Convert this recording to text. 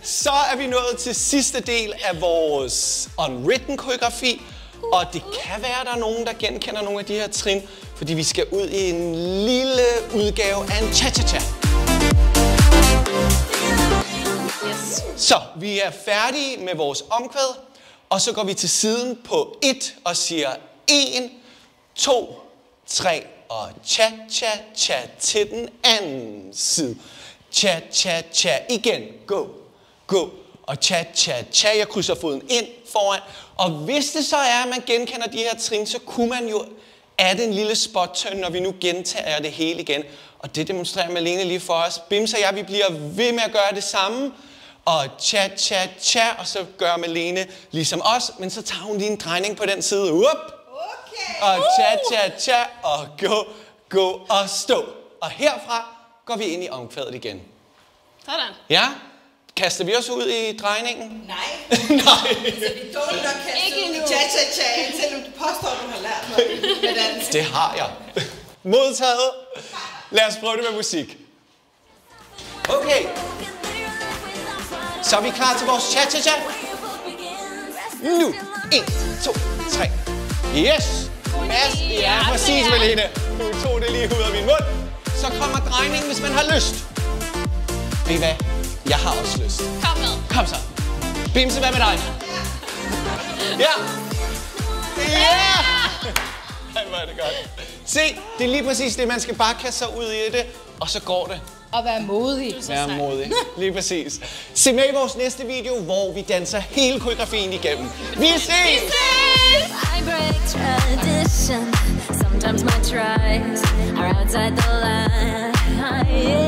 Så er vi nået til sidste del af vores unwritten koreografi. Og det kan være, at der er nogen, der genkender nogle af de her trin, fordi vi skal ud i en lille udgave af en cha-cha-cha. Yes. Så vi er færdige med vores omkvæd, og så går vi til siden på 1 og siger 1, 2, 3 og cha-cha-cha til den anden side. Cha-cha-cha igen. Go, go. Og cha-cha-cha. Jeg krydser foden ind foran. Og hvis det så er, at man genkender de her trin, så kunne man jo adde en lille spot-turn, når vi nu gentager det hele igen. Og det demonstrerer Malene lige for os. Bims og jeg, vi bliver ved med at gøre det samme. Og cha-cha-cha, og så gør Malene ligesom os, men så tager hun lige en drejning på den side. Up! Okay. Og cha-cha-cha, og gå, gå og stå. Og herfra går vi ind i omkvædet igen. Sådan. Ja? Kaster vi os ud i drejningen? Nej. Nej. Så vi er dårligt nok kastet ud i cha-cha-cha, selvom du påstår, du har lært noget med dans. Det har jeg. Modtaget. Lad os prøve det med musik. Okay. Så er vi klar til vores cha-cha-cha. Nu. 1, 2, 3. Yes. Ja, præcis, Malene. Du tog det lige ud af min mund. Så kommer drejningen, hvis man har lyst. Ved I hvad? Jeg har også lyst. Kom med. Kom så. Bimse, hvad med dig? Ja. Ja! Ej, hvor er det godt. Se, det er lige præcis det. Man skal bare kaste sig ud i det, og så går det. Og være modig. Være modig. Lige præcis. Se med i vores næste video, hvor vi danser hele koreografien igennem. Vi ses! I break tradition. Sometimes my tries are outside the line.